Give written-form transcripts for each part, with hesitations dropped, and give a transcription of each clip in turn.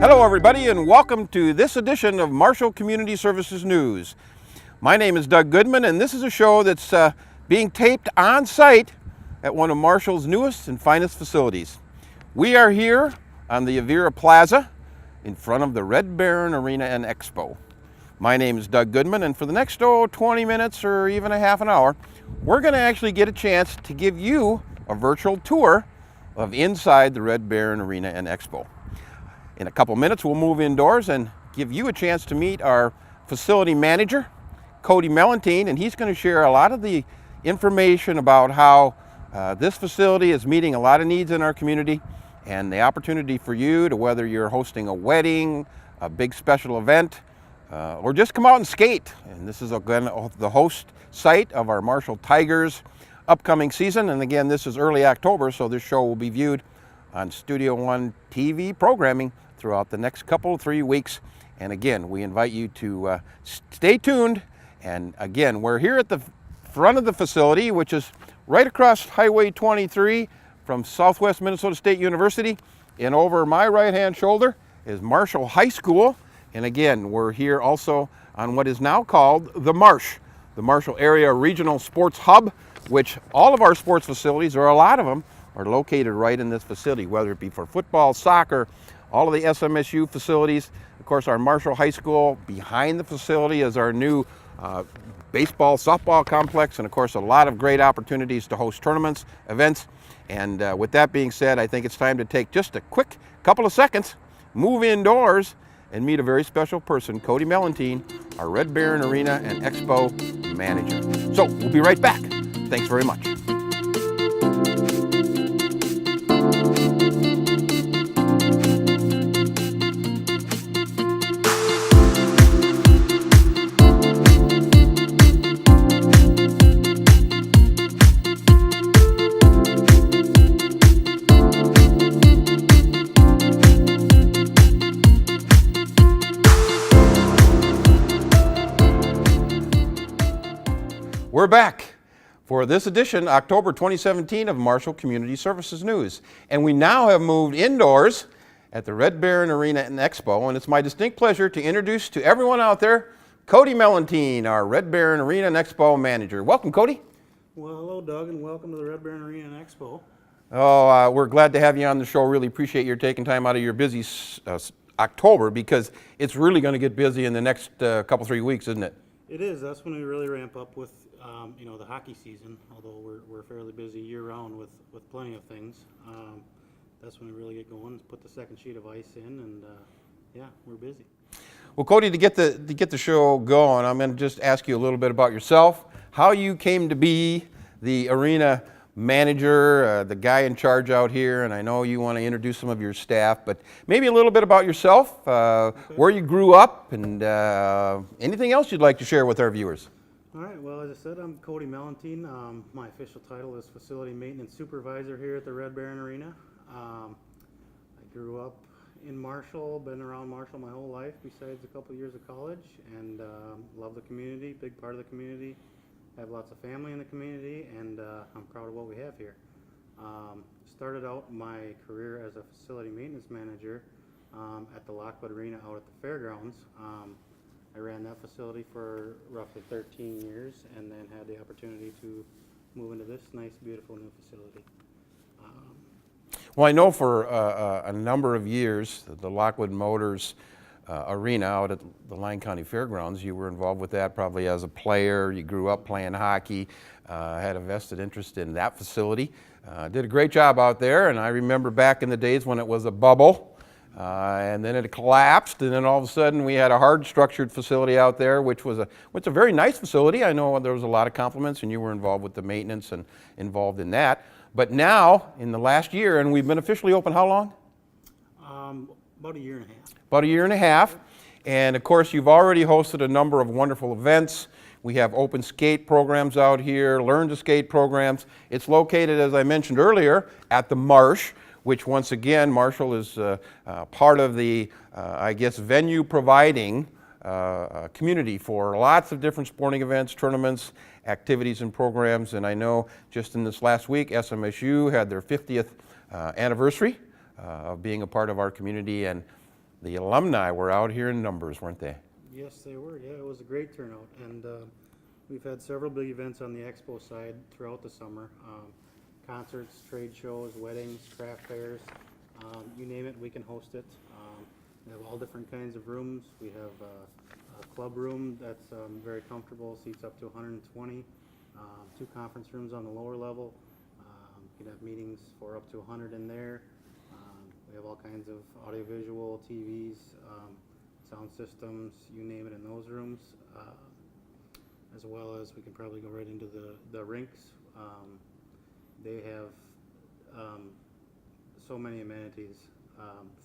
Hello everybody, and welcome to this edition of Marshall Community Services News. My name is Doug Goodman, and this is a show that's being taped on site at one of Marshall's newest and finest facilities. We are here on the Avira Plaza in front of the Red Baron Arena and Expo. My name is Doug Goodman, and for the next 20 minutes or even a half an hour, we're going to actually get a chance to give you a virtual tour of inside the Red Baron Arena and Expo. In a couple minutes, we'll move indoors and give you a chance to meet our facility manager, Cody Mellenthin, and he's going to share a lot of the information about how this facility is meeting a lot of needs in our community and the opportunity for you to, whether you're hosting a wedding, a big special event, or just come out and skate. And this is again the host site of our Marshall Tigers upcoming season. And again, this is early October, so this show will be viewed on Studio One TV programming throughout the next 3 weeks. And again, we invite you to stay tuned. And again, we're here at the front of the facility, which is right across Highway 23 from Southwest Minnesota State University. And over my right-hand shoulder is Marshall High School. And again, we're here also on what is now called the Marsh, the Marshall Area Regional Sports Hub, which all of our sports facilities, or a lot of them, are located right in this facility, whether it be for football, soccer, all of the SMSU facilities. Of course, our Marshall High School, behind the facility is our new baseball, softball complex, and of course, a lot of great opportunities to host tournaments, events. And with that being said, I think it's time to take just a quick couple of seconds, move indoors, and meet a very special person, Cody Mellenthin, our Red Baron Arena and Expo manager. So we'll be right back. Thanks very much. We're back for this edition, October 2017, of Marshall Community Services News. And we now have moved indoors at the Red Baron Arena and Expo, and it's my distinct pleasure to introduce to everyone out there, Cody Mellenthin, our Red Baron Arena and Expo manager. Welcome, Cody. Well, hello, Doug, and welcome to the Red Baron Arena and Expo. Oh, we're glad to have you on the show. Really appreciate your taking time out of your busy October, because it's really going to get busy in the next 3 weeks, isn't it? It is. That's when we really ramp up with, the hockey season. Although we're fairly busy year-round with plenty of things. That's when we really get going. Put the second sheet of ice in, and yeah, we're busy. Well, Cody, to get the show going, I'm going to just ask you a little bit about yourself, how you came to be the arena manager, the guy in charge out here, and I know you want to introduce some of your staff, but maybe a little bit about yourself, okay, where you grew up, and anything else you'd like to share with our viewers. All right, well, as I said, I'm Cody Mellenthin. My official title is Facility Maintenance Supervisor here at the Red Baron Arena. I grew up in Marshall, been around Marshall my whole life besides a couple years of college, and love the community, big part of the community. Have lots of family in the community, and I'm proud of what we have here. Started out my career as a facility maintenance manager at the Lockwood Arena out at the fairgrounds. I ran that facility for roughly 13 years, and then had the opportunity to move into this nice, beautiful new facility. Well, I know for a number of years, the Lockwood Motors arena out at the Lyon County Fairgrounds, you were involved with that probably as a player. You grew up playing hockey, had a vested interest in that facility. Did a great job out there, and I remember back in the days when it was a bubble, and then it collapsed, and then all of a sudden we had a hard structured facility out there, which was a very nice facility. I know there was a lot of compliments, and you were involved with the maintenance and involved in that. But now, in the last year, and we've been officially open how long? About a year and a half. About a year and a half. And of course, you've already hosted a number of wonderful events. We have open skate programs out here, learn to skate programs. It's located, as I mentioned earlier, at the Marsh, which once again, Marshall is part of the, venue providing community for lots of different sporting events, tournaments, activities and programs. And I know just in this last week, SMSU had their 50th anniversary of being a part of our community. And the alumni were out here in numbers, weren't they? Yes, they were. Yeah, it was a great turnout, and we've had several big events on the expo side throughout the summer. Concerts, trade shows, weddings, craft fairs, you name it, we can host it. We have all different kinds of rooms. We have a club room that's very comfortable, seats up to 120. 2 conference rooms on the lower level. You can have meetings for up to 100 in there. We have all kinds of audiovisual, TVs, sound systems, you name it, in those rooms. As well as we can probably go right into the rinks. They have so many amenities.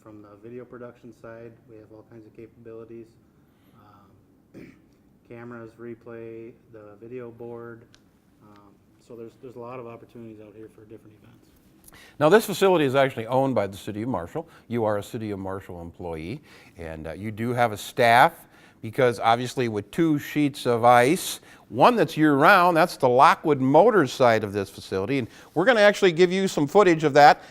From the video production side, we have all kinds of capabilities. Cameras, replay, the video board. So there's a lot of opportunities out here for different events. Now, this facility is actually owned by the City of Marshall. You are a City of Marshall employee, and you do have a staff, because obviously with 2 sheets of ice, one that's year-round, that's the Lockwood Motors side of this facility, and we're going to actually give you some footage of that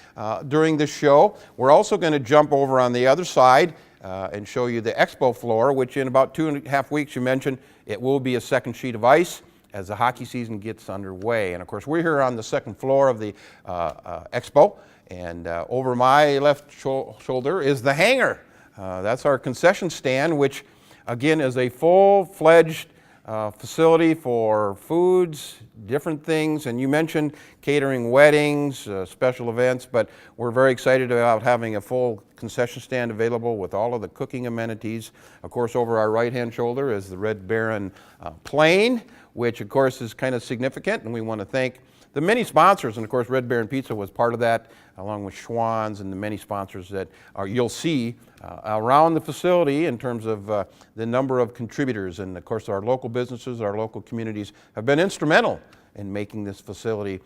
during this show. We're also going to jump over on the other side and show you the expo floor, which in about 2.5 weeks, you mentioned, it will be a second sheet of ice as the hockey season gets underway. And of course, we're here on the second floor of the expo, and over my left shoulder is the hangar. That's our concession stand, which again is a full-fledged facility for foods, different things, and you mentioned catering weddings, special events, but we're very excited about having a full concession stand available with all of the cooking amenities. Of course, over our right-hand shoulder is the Red Baron plane, which of course is kind of significant, and we want to thank the many sponsors, and of course Red Baron Pizza was part of that, along with Schwann's and the many sponsors that you'll see around the facility in terms of the number of contributors. And of course our local businesses, our local communities have been instrumental in making this facility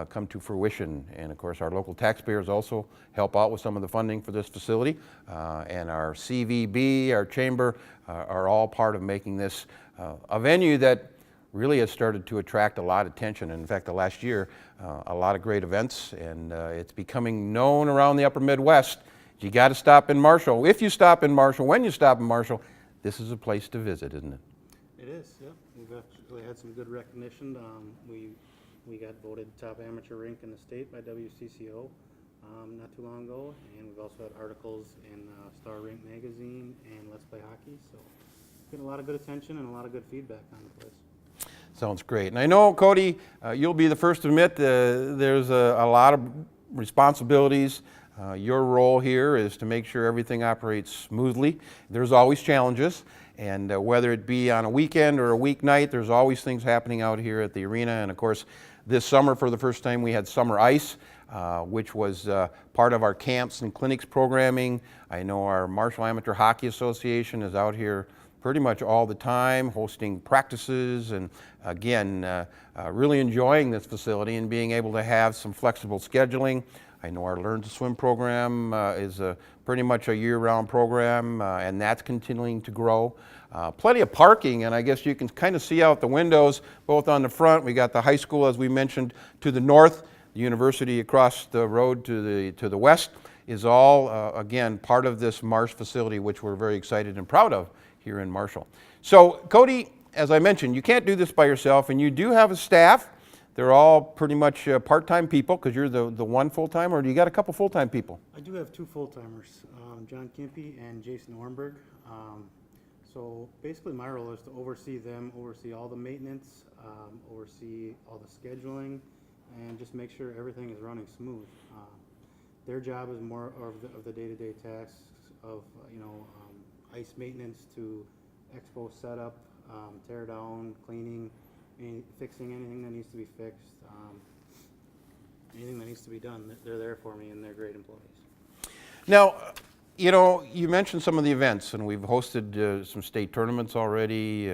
come to fruition. And of course our local taxpayers also help out with some of the funding for this facility. And our CVB, our chamber, are all part of making this a venue that really has started to attract a lot of attention. And in fact, the last year, a lot of great events, and it's becoming known around the upper Midwest. You got to stop in Marshall. If you stop in Marshall, when you stop in Marshall, this is a place to visit, isn't it? It is, yeah. We've actually had some good recognition. We got voted top amateur rink in the state by WCCO not too long ago, and we've also had articles in Star Rink magazine and Let's Play Hockey. So getting a lot of good attention and a lot of good feedback on the place. Sounds great. And I know, Cody, you'll be the first to admit there's a lot of responsibilities. Your role here is to make sure everything operates smoothly. There's always challenges, and whether it be on a weekend or a weeknight, there's always things happening out here at the arena. And of course, this summer, for the first time, we had summer ice, which was part of our camps and clinics programming. I know our Marshall Amateur Hockey Association is out here pretty much all the time, hosting practices, and again, really enjoying this facility and being able to have some flexible scheduling. I know our Learn to Swim program is pretty much a year-round program, and that's continuing to grow. Plenty of parking, and I guess you can kind of see out the windows, both on the front. We got the high school, as we mentioned, to the north, the university across the road to the west is all, again, part of this Marsh facility, which we're very excited and proud of here in Marshall. So, Cody, as I mentioned, you can't do this by yourself, and you do have a staff. They're all pretty much part-time people, because you're the one full-time, or do you got a couple full-time people? I do have 2 full-timers, John Kimpy and Jason Ornberg. So basically my role is to oversee them, oversee all the maintenance, oversee all the scheduling, and just make sure everything is running smooth. Their job is more of the day-to-day tasks of, ice maintenance to expo setup, tear down, cleaning, fixing anything that needs to be fixed, anything that needs to be done. They're there for me, and they're great employees. Now, you mentioned some of the events, and we've hosted some state tournaments already.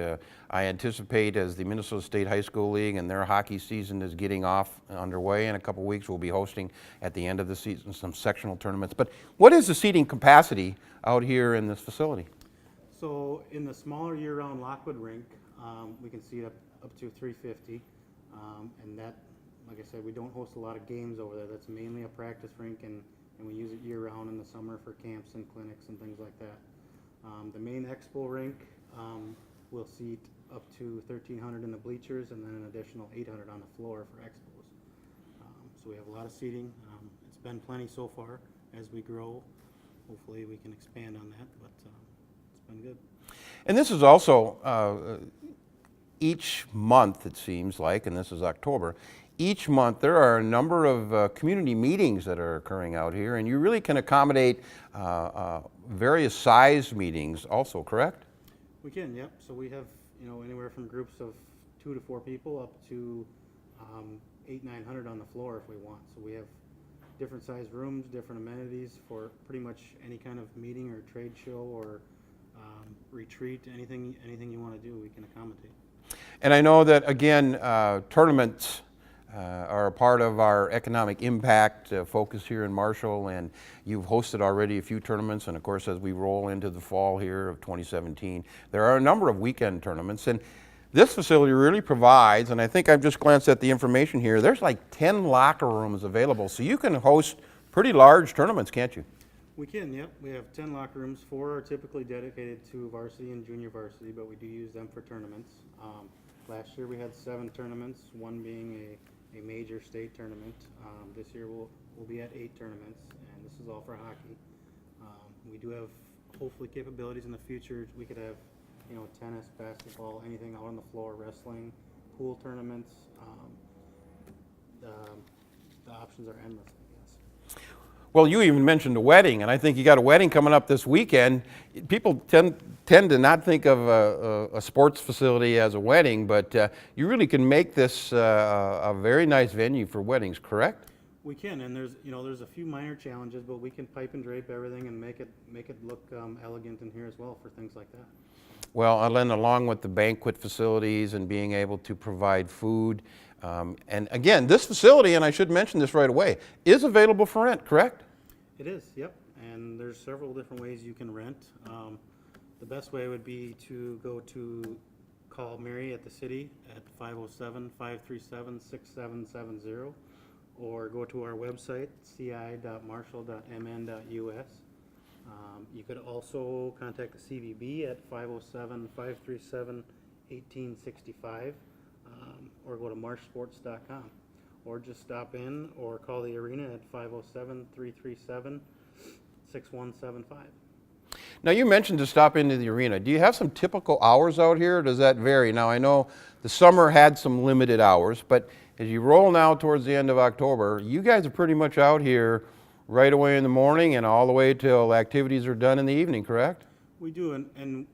I anticipate, as the Minnesota State High School League and their hockey season is getting underway in a couple weeks, we'll be hosting at the end of the season some sectional tournaments. But what is the seating capacity out here in this facility? So in the smaller year-round Lockwood rink, we can seat up to 350, and that, like I said, we don't host a lot of games over there. That's mainly a practice rink and and we use it year-round in the summer for camps and clinics and things like that. The main expo rink will seat up to 1,300 in the bleachers and then an additional 800 on the floor for expos. So we have a lot of seating. It's been plenty so far. As we grow, hopefully we can expand on that, but it's been good. And this is also each month, it seems like, and this is October, each month there are a number of community meetings that are occurring out here, and you really can accommodate various size meetings also, correct? We can, yep. So we have, anywhere from groups of 2 to 4 people up to 800-900 on the floor if we want. So we have different sized rooms, different amenities for pretty much any kind of meeting or trade show or retreat, anything you want to do, we can accommodate. And I know that, again, tournaments are a part of our economic impact focus here in Marshall, and you've hosted already a few tournaments, and of course as we roll into the fall here of 2017, there are a number of weekend tournaments, and this facility really provides, and I think I've just glanced at the information here, there's like 10 locker rooms available, so you can host pretty large tournaments, can't you? We can, yep. We have 10 locker rooms. 4 are typically dedicated to varsity and junior varsity, but we do use them for tournaments. Last year we had 7 tournaments, one being a major state tournament. This year we'll be at 8 tournaments, and this is all for hockey. We do have hopefully capabilities in the future. We could have, tennis, basketball, anything out on the floor, wrestling, pool tournaments. The options are endless, I guess. Well, you even mentioned a wedding, and I think you got a wedding coming up this weekend. People tend to not think of a sports facility as a wedding, but you really can make this a very nice venue for weddings, correct? We can, and there's a few minor challenges, but we can pipe and drape everything and make it look elegant in here as well for things like that. Well, and then along with the banquet facilities and being able to provide food, and again, this facility, and I should mention this right away, is available for rent, correct? It is, yep, and there's several different ways you can rent. The best way would be to call Mary at the city at 507-537-6770, or go to our website, ci.marshall.mn.us. You could also contact the CVB at 507-537-1865, or go to marshsports.com, or just stop in or call the arena at 507-337-6175. Now, you mentioned to stop into the arena. Do you have some typical hours out here, or does that vary? Now, I know the summer had some limited hours, but as you roll now towards the end of October, you guys are pretty much out here right away in the morning and all the way till activities are done in the evening, correct? We do, and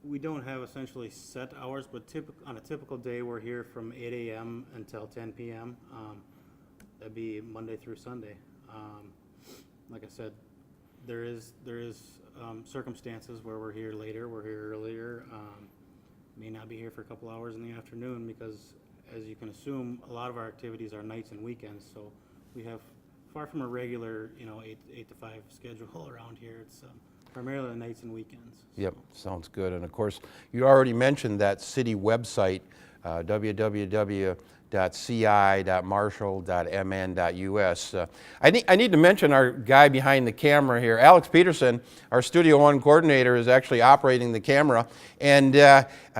we don't have essentially set hours, but on a typical day, we're here from 8 a.m. until 10 p.m. That'd be Monday through Sunday. Like I said, there is circumstances where we're here later, we're here earlier, may not be here for a couple hours in the afternoon because, as you can assume, a lot of our activities are nights and weekends, so we have far from a regular, 8 to 5 schedule around here. It's primarily the nights and weekends. Yep, sounds good. And of course, you already mentioned that city website, www.ci.marshall.mn.us. I need to mention our guy behind the camera here, Alex Peterson, our Studio One coordinator, is actually operating the camera, and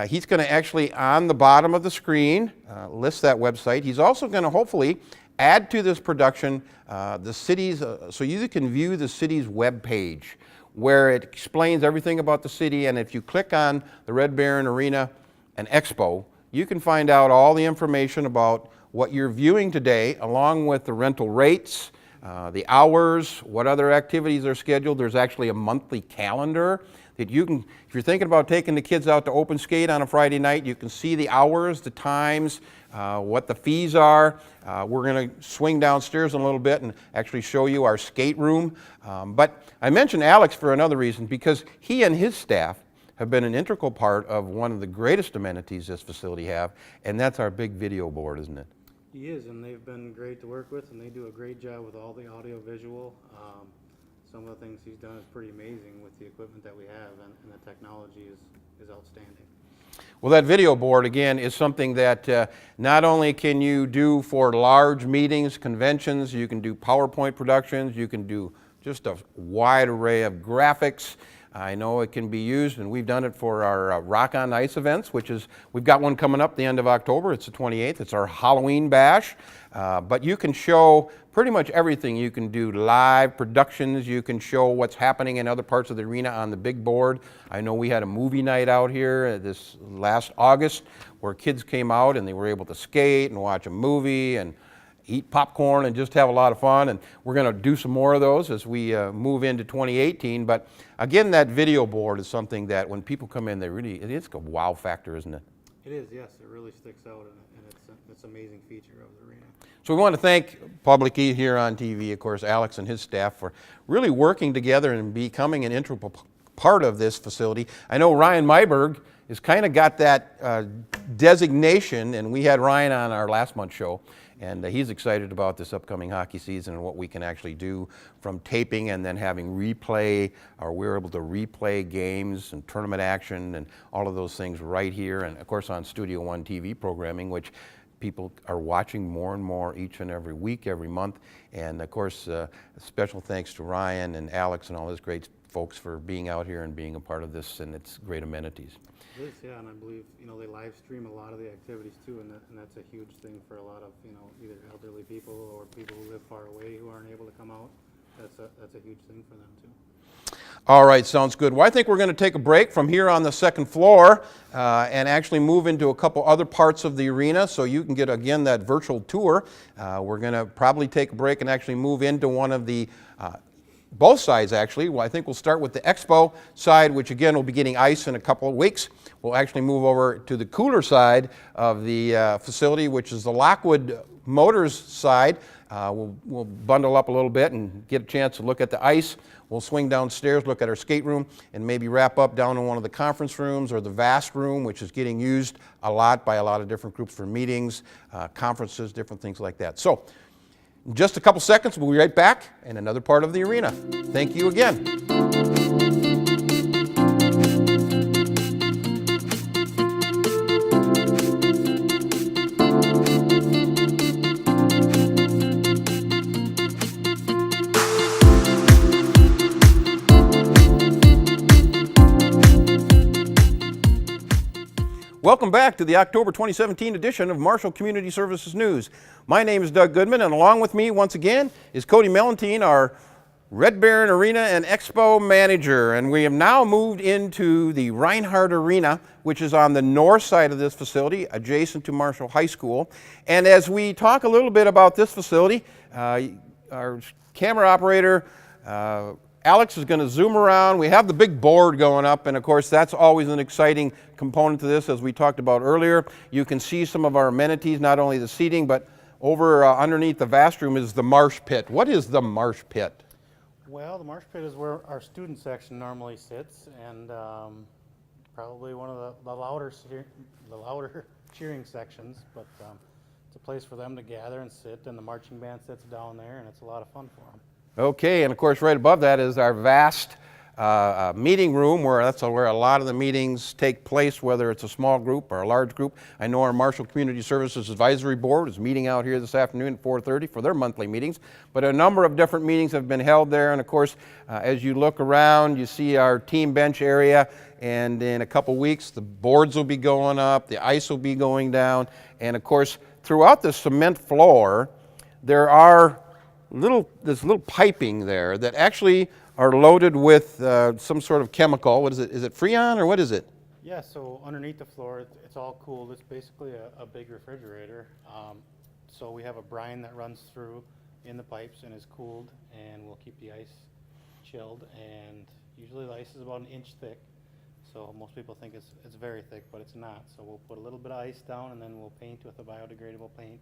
he's going to actually, on the bottom of the screen, list that website. He's also going to hopefully add to this production the city's, so you can view the city's web page, where it explains everything about the city, and if you click on the Red Baron Arena and Expo, you can find out all the information about what you're viewing today, along with the rental rates, the hours, what other activities are scheduled. There's actually a monthly calendar that you can, if you're thinking about taking the kids out to open skate on a Friday night, you can see the hours, the times, what the fees are. We're going to swing downstairs in a little bit and actually show you our skate room. But I mentioned Alex for another reason, because he and his staff have been an integral part of one of the greatest amenities this facility have, and that's our big video board, isn't it? He is, and they've been great to work with, and they do a great job with all the audio visual. Some of the things he's done is pretty amazing with the equipment that we have, and the technology is outstanding. Well, that video board, again, is something that not only can you do for large meetings, conventions, you can do PowerPoint productions, you can do just a wide array of graphics. I know it can be used, and we've done it for our Rock on Ice events, which is, we've got one coming up the end of October. It's the 28th. It's our Halloween bash. But you can show pretty much everything. You can do live productions. You can show what's happening in other parts of the arena on the big board. I know we had a movie night out here this last August where kids came out and they were able to skate and watch a movie and eat popcorn and just have a lot of fun, and we're going to do some more of those as we move into 2018. But again, that video board is something that when people come in, it's a wow factor, isn't it? It is, yes. It really sticks out, and it's an amazing feature of the arena. So we want to thank publicly here on TV, of course, Alex and his staff for really working together and becoming an integral part of this facility. I know Ryan Myberg has kind of got that designation, and we had Ryan on our last month's show. And he's excited about this upcoming hockey season and what we can actually do from taping and then having replay, or we're able to replay games and tournament action and all of those things right here. And of course on Studio One TV programming, which people are watching more and more each and every week, every month. And of course, special thanks to Ryan and Alex and all those great folks for being out here and being a part of this and its great amenities. It is, yeah, and I believe, they live stream a lot of the activities too, and that's a huge thing for a lot of, either elderly people or people who live far away who aren't able to come out. That's a huge thing for them too. All right, sounds good. Well, I think we're going to take a break from here on the second floor and actually move into a couple other parts of the arena so you can get, again, that virtual tour. We're going to probably take a break and actually move into one of the both sides, actually. Well, I think we'll start with the expo side, which again will be getting ice in a couple of weeks. We'll actually move over to the cooler side of the facility, which is the Lockwood Motors side. We'll bundle up a little bit and get a chance to look at the ice. We'll swing downstairs, look at our skate room, and maybe wrap up down in one of the conference rooms or the vast room, which is getting used a lot by a lot of different groups for meetings, conferences, different things like that. So, in just a couple seconds, we'll be right back in another part of the arena. Thank you again. Welcome back to the October 2017 edition of Marshall Community Services News. My name is Doug Goodman, and along with me once again is Cody Mellenthin, our Red Baron Arena and Expo Manager. And we have now moved into the Reinhardt Arena, which is on the north side of this facility, adjacent to Marshall High School. And as we talk a little bit about this facility, our camera operator, Alex is going to zoom around. We have the big board going up, and of course that's always an exciting component to this, as we talked about earlier. You can see some of our amenities, not only the seating, but over underneath the vast room is the marsh pit. What is the marsh pit? Well, the marsh pit is where our student section normally sits, and probably one of the louder cheering sections, but it's a place for them to gather and sit, and the marching band sits down there, and it's a lot of fun for them. Okay, and of course right above that is our vast meeting room, that's where a lot of the meetings take place, whether it's a small group or a large group. I know our Marshall Community Services Advisory Board is meeting out here this afternoon at 4:30 for their monthly meetings, but a number of different meetings have been held there, and of course as you look around you see our team bench area, and in a couple weeks the boards will be going up, the ice will be going down, and of course throughout the cement floor there are this little piping there that actually are loaded with some sort of chemical. What is it? Is it Freon or what is it? Yeah, so underneath the floor, it's all cooled. It's basically a big refrigerator. So we have a brine that runs through in the pipes and is cooled, and we'll keep the ice chilled. And usually the ice is about an inch thick. So most people think it's very thick, but it's not. So we'll put a little bit of ice down, and then we'll paint with a biodegradable paint.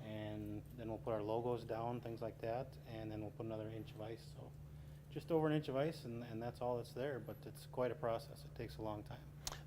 And then we'll put our logos down, things like that, and then we'll put another inch of ice. So just over an inch of ice, and that's all that's there, but it's quite a process. It takes a long time.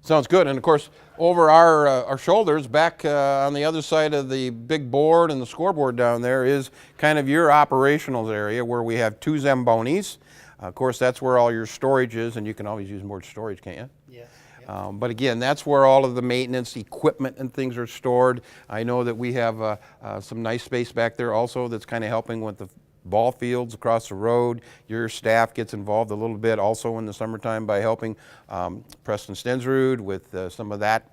Sounds good. And of course, over our shoulders, back on the other side of the big board and the scoreboard down there is kind of your operational area where we have two Zambonis. Of course, that's where all your storage is, and you can always use more storage, can't you? Yes. But again, that's where all of the maintenance equipment and things are stored. I know that we have some nice space back there also that's kind of helping with the ball fields across the road. Your staff gets involved a little bit also in the summertime by helping Preston Stensrud with some of that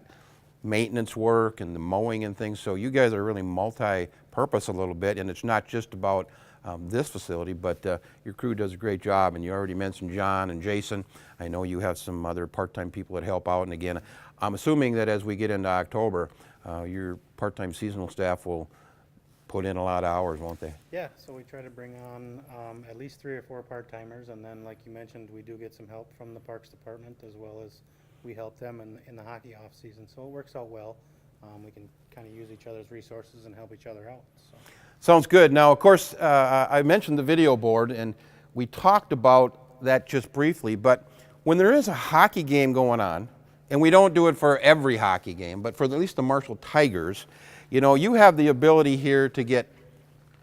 maintenance work and the mowing and things. So you guys are really multi-purpose a little bit, and it's not just about this facility, but your crew does a great job. And you already mentioned John and Jason. I know you have some other part-time people that help out. And again, I'm assuming that as we get into October, your part-time seasonal staff will put in a lot of hours, won't they? Yeah, so we try to bring on at least 3 or 4 part-timers, and then like you mentioned, we do get some help from the Parks Department, as well as we help them in the hockey off-season, so it works out well. We can kind of use each other's resources and help each other out. So. Sounds good. Now, of course, I mentioned the video board, and we talked about that just briefly, but when there is a hockey game going on, and we don't do it for every hockey game, but for at least the Marshall Tigers, you know, you have the ability here to get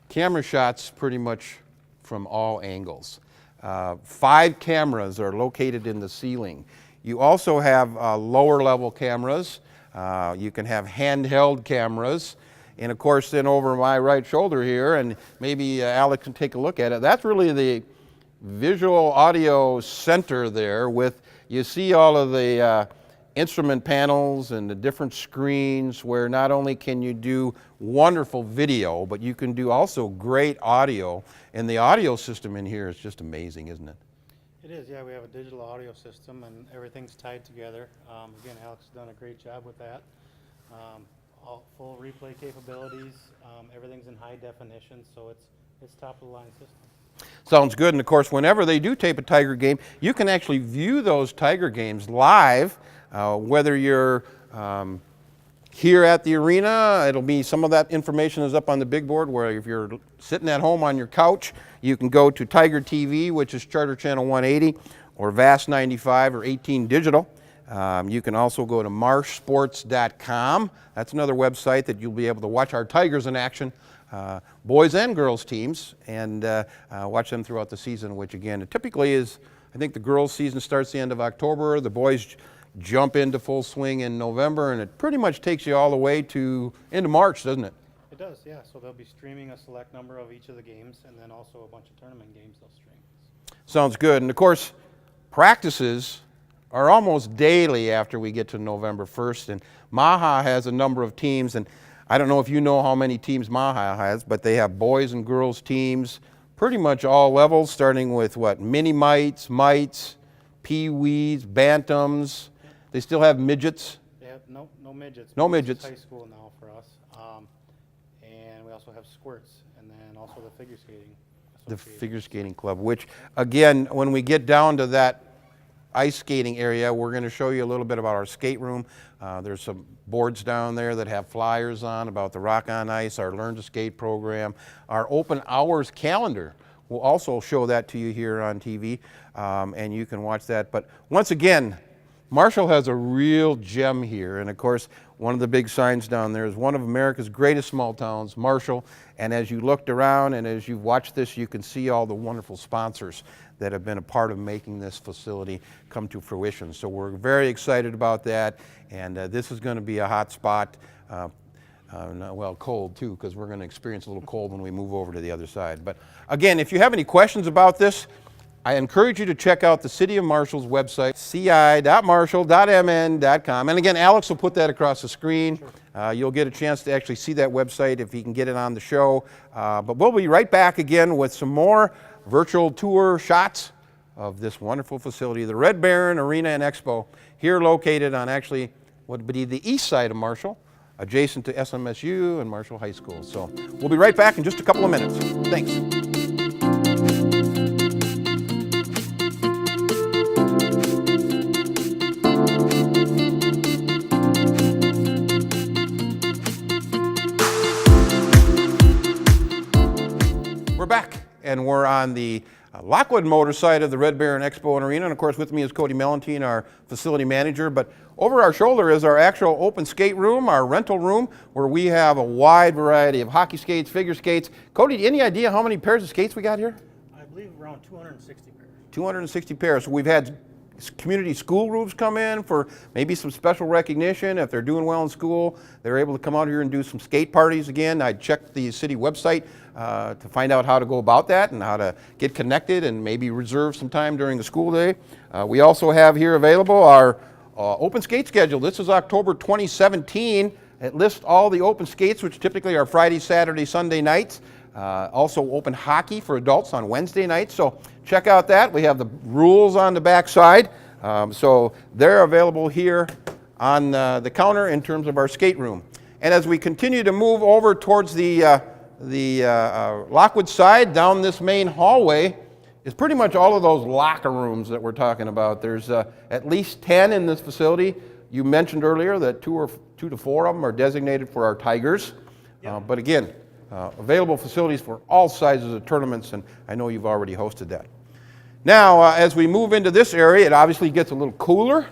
camera shots pretty much from all angles. 5 cameras are located in the ceiling. You also have lower level cameras. You can have handheld cameras. And of course, then over my right shoulder here, and maybe Alex can take a look at it, that's really the visual audio center there with, you see all of the instrument panels and the different screens where not only can you do wonderful video, but you can do also great audio. And the audio system in here is just amazing, isn't it? It is, yeah. We have a digital audio system, and everything's tied together. Again, Alex has done a great job with that. All full replay capabilities. Everything's in high definition, so it's top of the line system. Sounds good. And of course, whenever they do tape a Tiger game, you can actually view those Tiger games live, whether you're here at the arena. It'll be, some of that information is up on the big board, where if you're sitting at home on your couch, you can go to Tiger TV, which is Charter Channel 180, or VAS 95 or 18 Digital. You can also go to marshsports.com. That's another website that you'll be able to watch our Tigers in action, boys and girls teams, and watch them throughout the season, which again, typically is, I think the girls season starts the end of October, the boys jump into full swing in November, and it pretty much takes you all the way to into March, doesn't it? It does, yeah. So they'll be streaming a select number of each of the games, and then also a bunch of tournament games they'll stream. Sounds good. And of course, practices are almost daily after we get to November 1st, and Maha has a number of teams, and I don't know if you know how many teams Maha has, but they have boys and girls teams, pretty much all levels, starting with what, mini mites, mites, pee-wees, bantams. They still have midgets. They have no midgets. No midgets. It's high school now for us, and we also have squirts, and then also the figure skating. The figure skating club, which again, when we get down to that ice skating area, we're going to show you a little bit about our skate room. There's some boards down there that have flyers on about the Rock on Ice, our Learn to Skate program. Our open hours calendar will also show that to you here on TV, and you can watch that. But once again, Marshall has a real gem here, and of course, one of the big signs down there is one of America's greatest small towns, Marshall. And as you looked around and as you've watched this, you can see all the wonderful sponsors that have been a part of making this facility come to fruition. So we're very excited about that, and this is going to be a hot spot. Well, cold too, because we're going to experience a little cold when we move over to the other side. But again, if you have any questions about this, I encourage you to check out the City of Marshall's website, ci.marshall.mn.com. And again, Alex will put that across the screen. Sure. You'll get a chance to actually see that website if he can get it on the show. But we'll be right back again with some more virtual tour shots of this wonderful facility, the Red Baron Arena and Expo, here located on actually what would be the east side of Marshall, adjacent to SMSU and Marshall High School. So we'll be right back in just a couple of minutes. Thanks. We're back, and we're on the Lockwood Motor side of the Red Baron Expo and Arena, and of course with me is Cody Mellenthin, our facility manager. But over our shoulder is our actual open skate room, our rental room, where we have a wide variety of hockey skates, figure skates. Cody, any idea how many pairs of skates we got here? I believe around 260 pairs. 260 pairs. So we've had community school groups come in for maybe some special recognition. If they're doing well in school, they're able to come out here and do some skate parties again. I checked the city website to find out how to go about that and how to get connected and maybe reserve some time during the school day. We also have here available our open skate schedule. This is October 2017. It lists all the open skates, which typically are Friday, Saturday, Sunday nights. Also open hockey for adults on Wednesday nights. So check out that. We have the rules on the back side. So they're available here on the counter in terms of our skate room. And as we continue to move over towards the Lockwood side, down this main hallway, is pretty much all of those locker rooms that we're talking about. There's at least 10 in this facility. You mentioned earlier that two to four of them are designated for our Tigers. Yep. But again, available facilities for all sizes of tournaments, and I know you've already hosted that. Now, as we move into this area, it obviously gets a little cooler.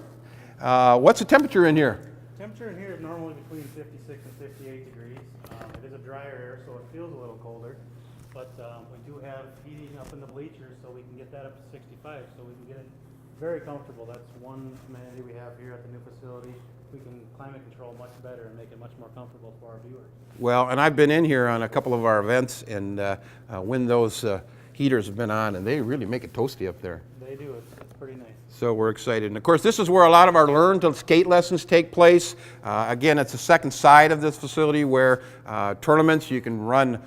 What's the temperature in here? Temperature in here is normally between 56 and 58 degrees. It is a drier air, so it feels a little colder. But we do have heating up in the bleachers, so we can get that up to 65, so we can get it very comfortable. That's one amenity we have here at the new facility. We can climate control much better and make it much more comfortable for our viewers. Well, and I've been in here on a couple of our events, and when those heaters have been on, and they really make it toasty up there. They do. It's pretty nice. So we're excited. And of course, this is where a lot of our learn to skate lessons take place. Again, it's the second side of this facility where tournaments, you can run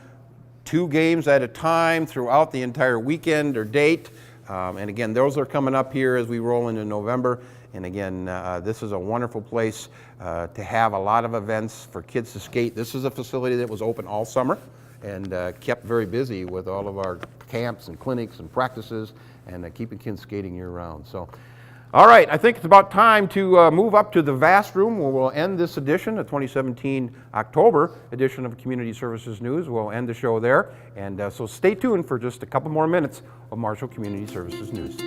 2 games at a time throughout the entire weekend or date. And again, those are coming up here as we roll into November. And again, this is a wonderful place to have a lot of events for kids to skate. This is a facility that was open all summer and kept very busy with all of our camps and clinics and practices and keeping kids skating year round. So, all right, I think it's about time to move up to the vast room where we'll end this edition, the 2017 October edition of Community Services News. We'll end the show there. And so stay tuned for just a couple more minutes of Marshall Community Services News.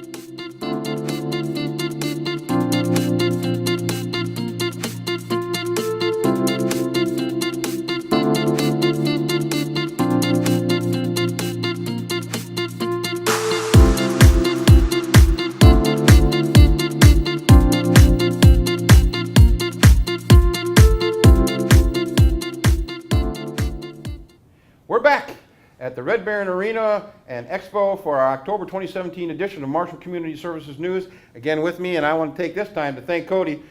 We're back at the Red Baron Arena and Expo for our October 2017 edition of Marshall Community Services News. Again with me, and I want to take this time to thank Cody.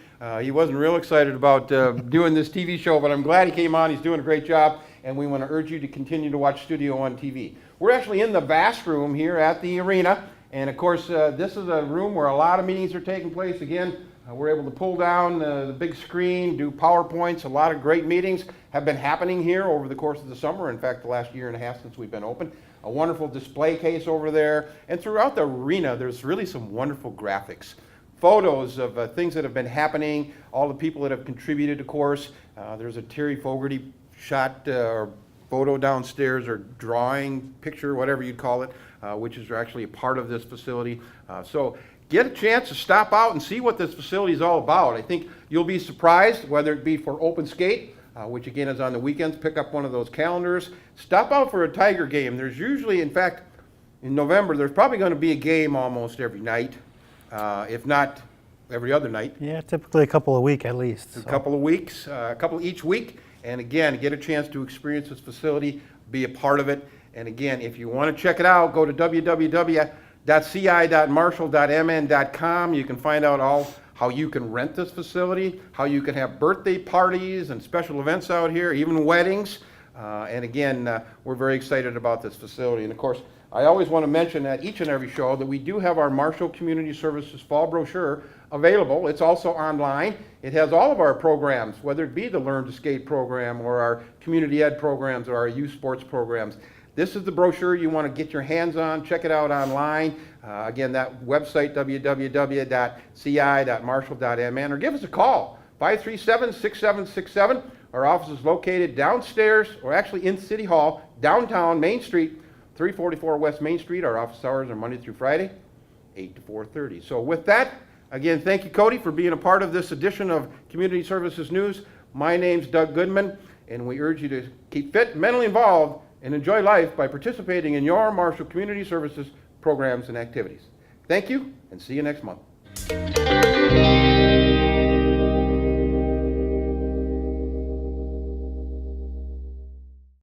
He wasn't real excited about doing this TV show, but I'm glad he came on. He's doing a great job, and we want to urge you to continue to watch Studio One TV. We're actually in the vast room here at the arena, and of course, this is a room where a lot of meetings are taking place. Again, we're able to pull down the big screen, do PowerPoints. A lot of great meetings have been happening here over the course of the summer. In fact, the last year and a half since we've been open. A wonderful display case over there. And throughout the arena, there's really some wonderful graphics. Photos of things that have been happening, all the people that have contributed, of course. There's a Terry Fogarty shot or photo downstairs, or drawing, picture, whatever you'd call it, which is actually a part of this facility. So get a chance to stop out and see what this facility is all about. I think you'll be surprised, whether it be for open skate, which again is on the weekends. Pick up one of those calendars. Stop out for a Tiger game. There's usually, in fact, in November, there's probably going to be a game almost every night, if not every other night. Yeah, typically a couple a week at least. A couple of weeks, a couple each week. And again, get a chance to experience this facility, be a part of it. And again, if you want to check it out, go to www.ci.marshall.mn.com. You can find out how you can rent this facility, how you can have birthday parties and special events out here, even weddings. And again, we're very excited about this facility. And of course, I always want to mention at each and every show that we do have our Marshall Community Services fall brochure available. It's also online. It has all of our programs, whether it be the Learn to Skate program or our community ed programs or our youth sports programs. This is the brochure you want to get your hands on. Check it out online. Again, that website, www.ci.marshall.mn, or give us a call, 537-6767. Our office is located downstairs, or actually in City Hall, downtown Main Street, 344 West Main Street. Our office hours are Monday through Friday, 8 to 4:30. So with that, again, thank you, Cody, for being a part of this edition of Community Services News. My name's Doug Goodman, and we urge you to keep fit, mentally involved, and enjoy life by participating in your Marshall Community Services programs and activities. Thank you, and see you next month. Bye.